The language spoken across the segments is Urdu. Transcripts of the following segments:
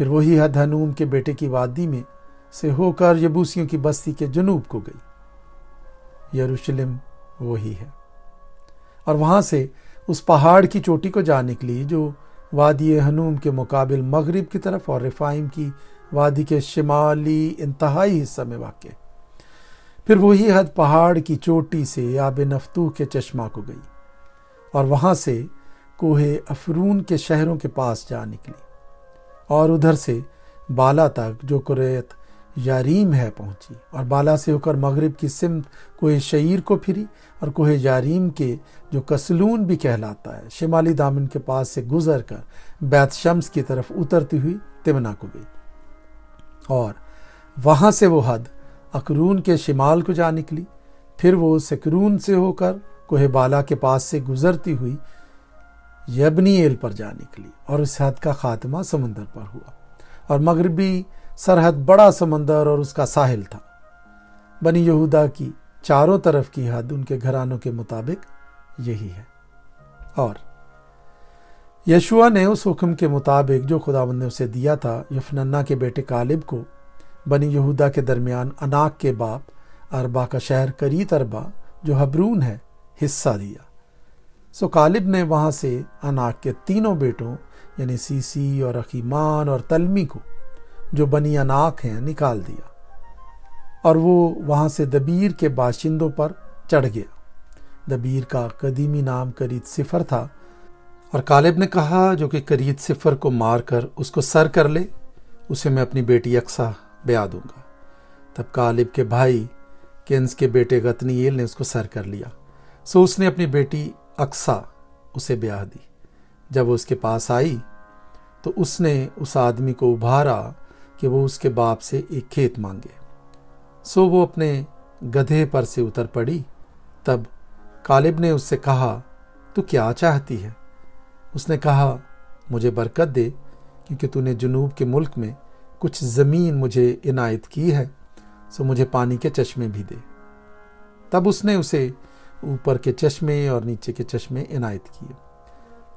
پھر وہی حد ہنوم کے بیٹے کی وادی میں سے ہو کر یبوسیوں کی بستی کے جنوب کو گئی۔ یروشلم وہی ہے، اور وہاں سے اس پہاڑ کی چوٹی کو جا نکلی جو وادی ہنوم کے مقابل مغرب کی طرف اور رفائم کی وادی کے شمالی انتہائی حصہ میں واقع۔ پھر وہی حد پہاڑ کی چوٹی سے آب نفتوح کے چشمہ کو گئی، اور وہاں سے کوہ افرون کے شہروں کے پاس جا نکلی، اور ادھر سے بالا تک جو قریت یاریم ہے پہنچی، اور بالا سے ہو کر مغرب کی سمت کوہ شعیر کو پھری، اور کوہ یاریم کے جو کسلون بھی کہلاتا ہے شمالی دامن کے پاس سے گزر کر بیت شمس کی طرف اترتی ہوئی تمنا کو گئی، اور وہاں سے وہ حد اکرون کے شمال کو جا نکلی۔ پھر وہ سکرون سے ہو کر کوہ بالا کے پاس سے گزرتی ہوئی یبنییل پر جا نکلی، اور اس حد کا خاتمہ سمندر پر ہوا، اور مغربی سرحد بڑا سمندر اور اس کا ساحل تھا۔ بنی یہودا کی چاروں طرف کی حد ان کے گھرانوں کے مطابق یہی ہے۔ اور یشوع نے اس حکم کے مطابق جو خداوند نے اسے دیا تھا یفننا کے بیٹے کالب کو بنی یہودا کے درمیان اناک کے باپ اربا کا شہر کریت اربا جو حبرون ہے حصہ دیا۔ سو کالب نے وہاں سے اناک کے تینوں بیٹوں یعنی سیسی اور اخیمان اور تلمی کو جو بنی اناک ہیں نکال دیا، اور وہ وہاں سے دبیر کے باشندوں پر چڑھ گیا۔ دبیر کا قدیمی نام کریت صفر تھا، اور کالب نے کہا جو کہ کریت صفر کو مار کر اس کو سر کر لے اسے میں اپنی بیٹی اقصا بیاہ دوں گا۔ تب کالب کے بھائی کنز کے بیٹے غتنییل نے اس کو سر کر لیا، سو اس نے اپنی بیٹی اقصا اسے بیاہ دی۔ جب وہ اس کے پاس آئی تو اس نے اس آدمی کو ابھارا کہ وہ اس کے باپ سے ایک کھیت مانگے، سو وہ اپنے گدھے پر سے اتر پڑی۔ تب کالب نے اس سے کہا تو کیا چاہتی ہے؟ اس نے کہا مجھے برکت دے کیونکہ تو نے جنوب کے ملک میں کچھ زمین مجھے عنایت کی ہے، سو مجھے پانی کے چشمے بھی دے۔ تب اس نے اسے اوپر کے چشمے اور نیچے کے چشمے عنایت کیے۔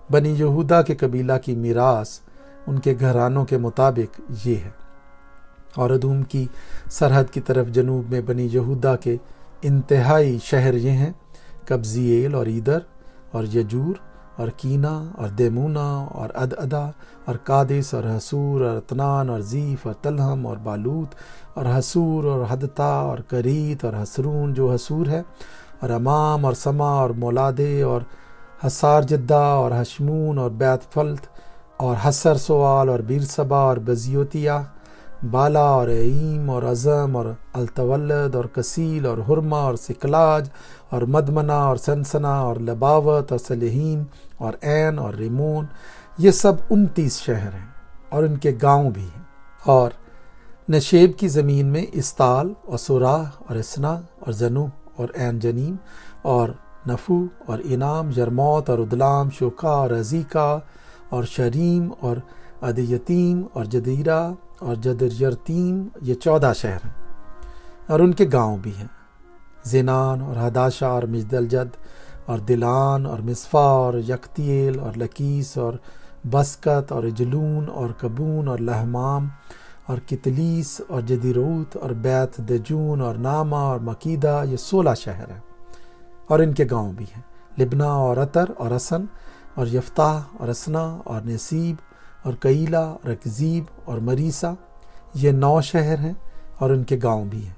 بنی یہودا کے قبیلہ کی میراث ان کے گھرانوں کے مطابق یہ ہے۔ اور ادوم کی سرحد کی طرف جنوب میں بنی یہودا کے انتہائی شہر یہ ہیں قبضیل اور ایدر اور یجور اور کینا اور دیمونا اور عدعدا اور قادس اور حسور اور اتنان اور زیف اور تلہم اور بالوت اور حسور اور حدتا اور کریت اور حسرون جو حسور ہے اور امام اور سما اور مولادے اور حسار جدہ اور حشمون اور بیت فلت اور حسر سوال اور بیرسبا اور بزیوتیہ بالا اور عیم اور عظم اور التولد اور کسیل اور حرمہ اور سکلاج اور مدمنا اور سنسنا اور لباوت اور سلہیم اور عین اور ریمون، یہ سب 29 شہر ہیں اور ان کے گاؤں بھی ہیں۔ اور نشیب کی زمین میں استال اور سوراہ اور اسنا اور زنو اور عین جنیم اور نفو اور انام یرموت اور ادلام شوکا اور عزیکا اور شریم اور عدیتیم اور جدیرہ اور جدر یرتیم، یہ 14 شہر ہیں اور ان کے گاؤں بھی ہیں۔ زینان اور ہداشا اور مجدلجد اور دلان اور مصفا اور یکتیل اور لکیس اور بسکت اور اجلون اور کبون اور لہمام اور کتلیس اور جدیروت اور بیت دجون اور ناما اور مکیدہ، یہ 16 شہر ہیں اور ان کے گاؤں بھی ہیں۔ لبنا اور عطر اور اسن اور یفتح اور اسنا اور نصیب اور کئیلا اور اکزیب اور مریسا، یہ 9 شہر ہیں اور ان کے گاؤں بھی ہیں۔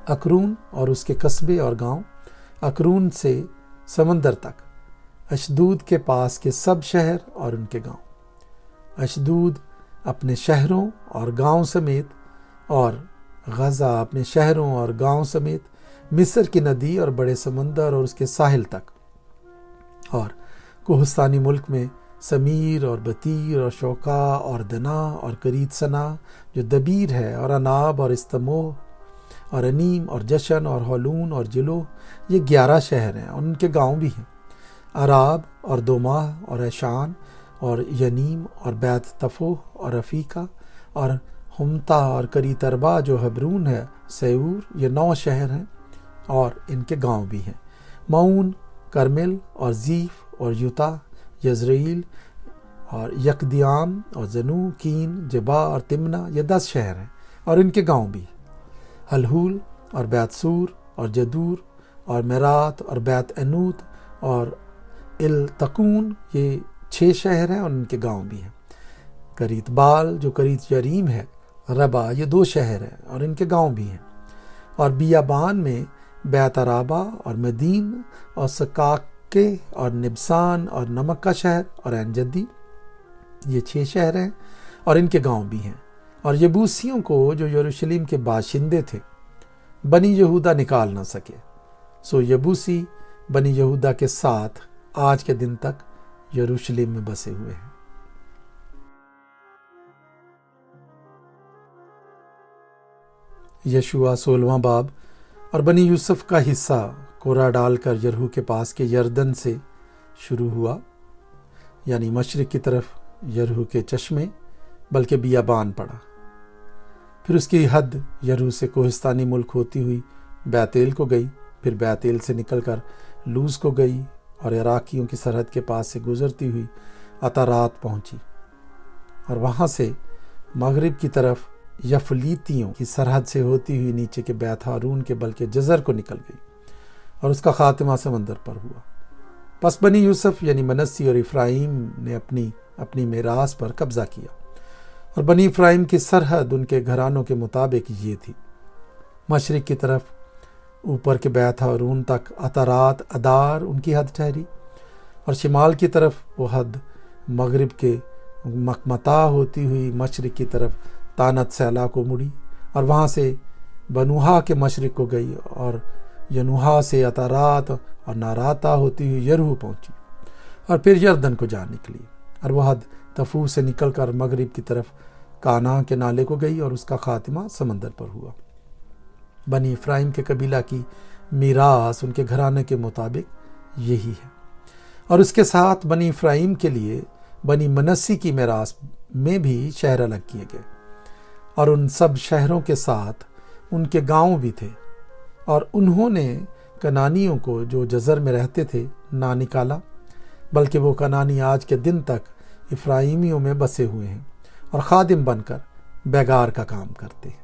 اکرون اور اس کے قصبے اور گاؤں، اکرون سے سمندر تک، اشدود کے پاس کے سب شہر اور ان کے گاؤں، اشدود اپنے شہروں اور گاؤں سمیت، اور غزہ اپنے شہروں اور گاؤں سمیت، مصر کی ندی اور بڑے سمندر اور اس کے ساحل تک، اور کوہستانی ملک میں سمیر اور بطیر اور شوکا اور دنا اور کریت سنا جو دبیر ہے، اور اناب اور استموہ اور انیم اور جشن اور ہولون اور جلو، یہ 11 شہر ہیں اور ان کے گاؤں بھی ہیں۔ عراب اور دوماہ اور ایشان اور ینیم اور بیت تفوہ اور افیقہ اور ہمتا اور کریت اربا جو حبرون ہے، سیور، یہ 9 شہر ہیں اور ان کے گاؤں بھی ہیں۔ معون، کرمل اور زیف اور یوتا، یزرعیل اور یکدیام اور زنو، کین، جبا اور تمنا، یہ 10 شہر ہیں اور ان کے گاؤں بھی، حلحول اور بیت سور اور جدور اور میرات اور بیت انوت اور التقون، یہ 6 شہر ہیں اور ان کے گاؤں بھی ہیں، کریت بال جو کریت یریم ہے، ربا، یہ 2 شہر ہیں اور ان کے گاؤں بھی ہیں، اور بیابان میں بیت عرابہ اور مدین اور سکاکے اور نبسان اور نمک کا شہر اور عین جدی، یہ 6 شہر ہیں اور ان کے گاؤں بھی ہیں۔ اور یبوسیوں کو جو یروشلم کے باشندے تھے بنی یہودا نکال نہ سکے، سو یبوسی بنی یہودا کے ساتھ آج کے دن تک یروشلم میں بسے ہوئے ہیں۔ یشوع 16واں باب۔ اور بنی یوسف کا حصہ کورا ڈال کر یرہو کے پاس کے یردن سے شروع ہوا، یعنی مشرق کی طرف یرہو کے چشمے، بلکہ بیابان پڑا، پھر اس کی حد یرہو سے کوہستانی ملک ہوتی ہوئی بیتیل کو گئی، پھر بیتیل سے نکل کر لوز کو گئی اور عراقیوں کی سرحد کے پاس سے گزرتی ہوئی عطارات پہنچی، اور وہاں سے مغرب کی طرف یفلیتیوں کی سرحد سے ہوتی ہوئی نیچے کے بیت ہارون کے بلکہ جزر کو نکل گئی، اور اس کا خاتمہ سمندر پر ہوا۔ پس بنی یوسف یعنی منسی اور افراہیم نے اپنی میراث پر قبضہ کیا، اور بنی افراہیم کی سرحد ان کے گھرانوں کے مطابق یہ تھی: مشرق کی طرف اوپر کے بیت ہارون تک عطارات ادار ان کی حد ٹھہری، اور شمال کی طرف وہ حد مغرب کے مکمتا ہوتی ہوئی مشرق کی طرف تانت سیلا کو مڑی، اور وہاں سے بنوہا کے مشرق کو گئی، اور ینوہا سے عطارات اور ناراتا ہوتی ہوئی یرہو پہنچی، اور پھر یردن کو جا نکلی، اور وہ حد تفو سے نکل کر مغرب کی طرف کانا کے نالے کو گئی، اور اس کا خاتمہ سمندر پر ہوا۔ بنی افراہیم کے قبیلہ کی میراث ان کے گھرانے کے مطابق یہی ہے، اور اس کے ساتھ بنی افراہیم کے لیے بنی منسی کی میراث میں بھی شہر الگ کیے گئے، اور ان سب شہروں کے ساتھ ان کے گاؤں بھی تھے، اور انہوں نے کنانیوں کو جو جزر میں رہتے تھے نہ نکالا، بلکہ وہ کنانی آج کے دن تک افراہیمیوں میں بسے ہوئے ہیں اور خادم بن کر بیگار کا کام کرتے ہیں۔